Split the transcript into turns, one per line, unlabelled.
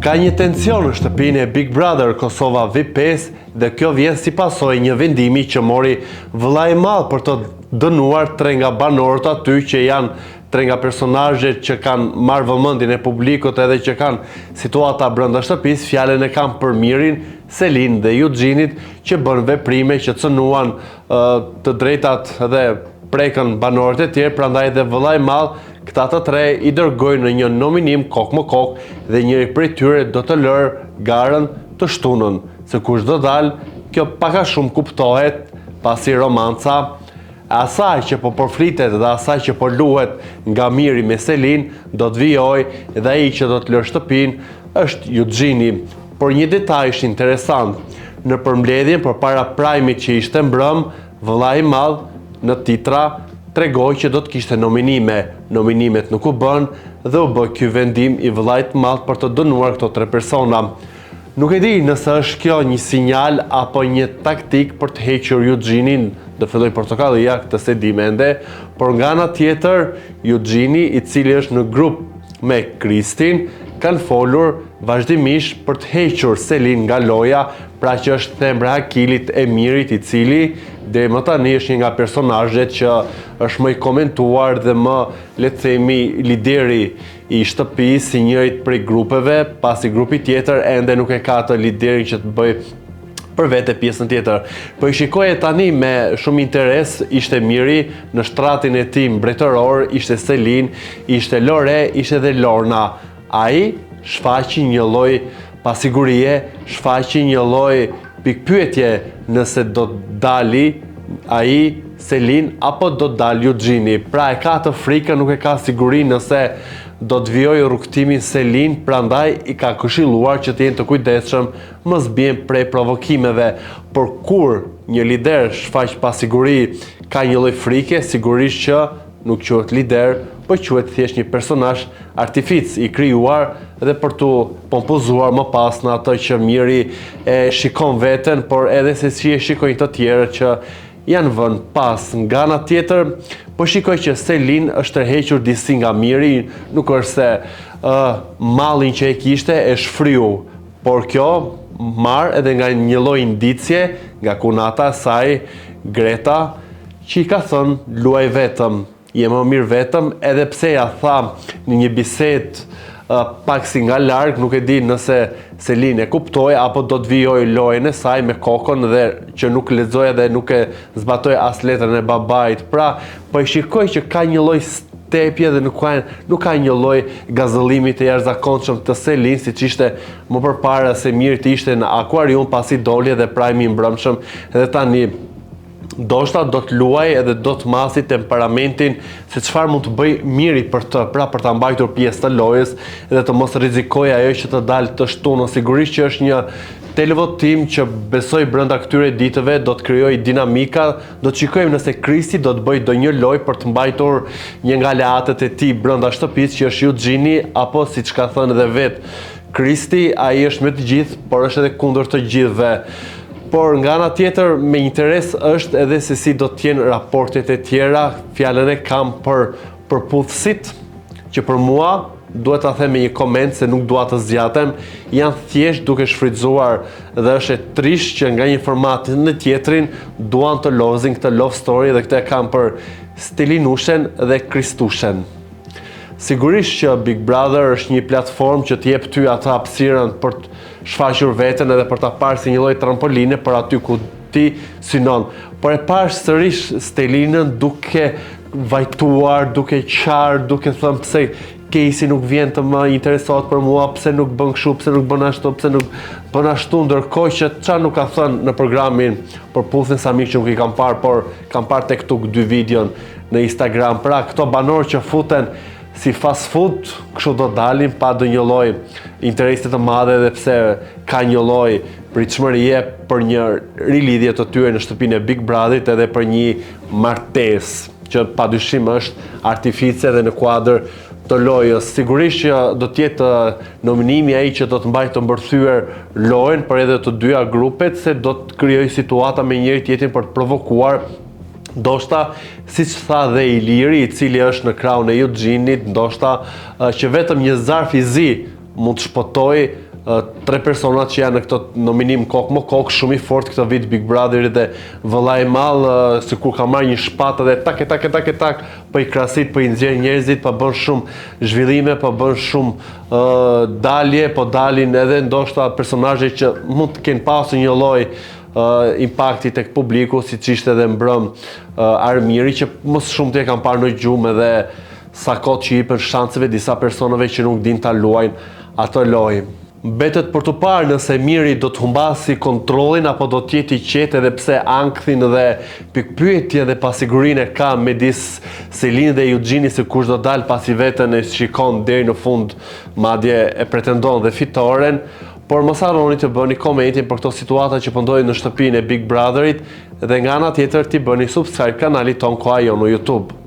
Ka një tension në shtëpinë e Big Brother Kosova VIP5 dhe kjo vjen si pasojë një vendimi që mori vëllai i madh për të dënuar 3 nga banorët aty që janë 3 nga personazhet që kanë marrë vëmendjen e publikut edhe që kanë situata brenda shtëpisë. Fjalën e kam për Mirin, Selin dhe Eugjenit që bën veprime që cënuan të drejtat dhe prekën banorët e tjerë, prandaj dhe vëllai i madh këta të 3 i dërgojnë në një nominim kokë më kokë dhe njëri prej tyre do të lërë garën të shtunën. Se kush do dalë, kjo paka shumë kuptohet pasi romanca asaj që po përflitet dhe asaj që po luhet nga Miri me Selin do të vijoj dhe ai që do të lërë shtëpinë është Eugjeni. Por një detaj është interesant. Në përmbledhjen përpara Prime-it që ishte mbrëm, vëllai i madh në titra tregoj që do të kishte nominime. Nominimet nuk u bën dhe u bë ky vendim i vëllait madh për të dënuar këto 3 persona. Nuk e di nëse është kjo një sinjal apo një taktik për të hequr Eugjenin, do filloj portokallia, këtë se di mende, por nga ana tjetër Eugjeni, i cili është në grup me Kristin, kanë folur vazhdimisht për të hequr Selin nga loja, pra që është thembra Hakilit e Mirit, i cili dhe më tani është një nga personazhet që është më i komentuar dhe më, le të themi, lideri i shtëpisë si njërit prej grupeve, pasi grupi tjetër ende nuk e ka të liderin që të bëj për vete pjesën tjetër. Po i shikoje tani me shumë interes, ishte Miri, në shtratin e tij mbretëror, ishte Selin, ishte Lore, ishte dhe Lorna. Ai shfaqi një lloj pasigurie, shfaqi një lloj pikpyetje nëse do të dali ai Selin apo do të dalë Eugjeni. Pra e ka të frikën, nuk e ka siguri nëse do të vijojë rrugtimin Selin, prandaj i ka këshilluar që të jenë të kujdesshëm, mos bien prej provokimeve. Por kur një lider shfaq pasiguri, ka një lloj frike, sigurisht që nuk quhet lider, po quhet thjesht një personazh artific i krijuar dhe për të pompozuar më pas në atë që Miri e shikon veten, por edhe se si e shikojnë të tjerët që janë vënë pas. Nga ana tjetër, po shikoj që Selin është tërhequr disi nga Miri, nuk është se mallin që e kishte e shfryu, por kjo marr edhe nga një lloj indicje nga kunata e saj, Greta, që i ka thënë luaj vetëm, je më mirë vetëm, edhe pse ja tha në një bisedë pak si nga larg, nuk e di nëse Selin e kuptoi apo do të vijoj lojën e saj me kokën dhe që nuk lexoi dhe nuk e zbatoi as letrën e babait. Pra, po e shikoj që ka një lloj stepje dhe nuk ka një lloj gazëllimi të jashtëzakonshëm të Selin, siç ishte më përpara se Miri të ishte në akvarium pasi doli dhe Prime i mbrëmshëm, edhe tani ndoshta do të luaj edhe do të masi temperamentin se çfarë mund të bëj Miri për të, pra për ta mbajtur pjesë të lojës dhe të mos rrezikojë ajo që të dalë të shtunë. Sigurisht që është një televotim që besoj brenda këtyre ditëve do të krijojë dinamika, do të shikojmë nëse Kristi do të bëjë ndonjë lojë për të mbajtur një nga aleatët e tij brenda shtëpisë që është Eugjeni, apo siç ka thënë edhe vet Kristi, ai është me të gjithë, por është edhe kundër të gjithëve. Por nga ana tjetër me interes është edhe se si do të jenë raportet e tjera. Fjalën e kam për përputhësit, që për mua duhet ta them me një koment se nuk dua të zgjatem, janë thjesht duke shfrytzuar dhe është e trisht që nga një format në tjetrin duan të lozin këtë love story dhe këtë e kam për Stelinushen dhe Kristushen. Sigurisht që Big Brother është një platformë që t'jep ty atë hapësirën për të shfaqur veten edhe për ta parë si një lloj trampoline për aty ku ti synon. Por e pash sërish Stelinën duke vajtuar, duke qarë, duke thënë pse Casey nuk vjen të më interesohet për mua, pse nuk bën kështu, pse nuk bën ashtu, pse nuk bën ashtu, ndërkohë që çfarë nuk ka thënë në programin përputhjen sa mirë që nuk i kam parë, por kam parë tek këtu 2 videon në Instagram. Pra këto banorë që futen si fast food, kështu do dalin pa ndonjë lloj interesi të madhe edhe pse ka një lloj pritshmërie për një rilidhje të tyre në shtëpinë e Big Brotherit edhe për një martesë që padyshim është artifice dhe në kuadër të lojës. Sigurisht që do të jetë nominimi ai që do të mbajë të mbërthyer lojën për edhe të dyja grupet, se do të krijojë situata me njëri tjetrin për të provokuar. Ndoshta, siç tha dhe Iliri, i cili është në krahun e Eugjenit, ndoshta që vetëm një zarf i zi mund të shpëtojë tre personat që janë në këto nominim kokë më kokë, shumë i fort këtë vit Big Brotherit dhe vëllai i madh, sikur ka marrë një shpatë dhe tak, po i krasit, po i nxjerr njerëzit, po bën shumë zhvillime, po bën shumë dalje, po dalin edhe ndoshta personazhe që mund të kenë pasur një lloj impakti tek publiku, siç ishte edhe mbrëm Armiri, që më shumë të e kam parë në gjumë edhe sa kohë që i jepën shanseve disa personave që nuk din ta luajnë ato lojë. Mbetet për të parë nëse Miri do të humbasi kontrollin apo do të jetë i qetë, edhe pse ankthin dhe pikpyetje dhe pasigurinë ka midis Selin dhe Eugjini se kush do dalë pasi vetën e shikon deri në fund, madje e pretendon dhe fitoren. Por mos harroni të bëni komentin për këto situata që po ndodhin në shtëpinë e Big Brotherit dhe nga ana tjetër t'i bëni subscribe kanalit ton Koha Jo në YouTube.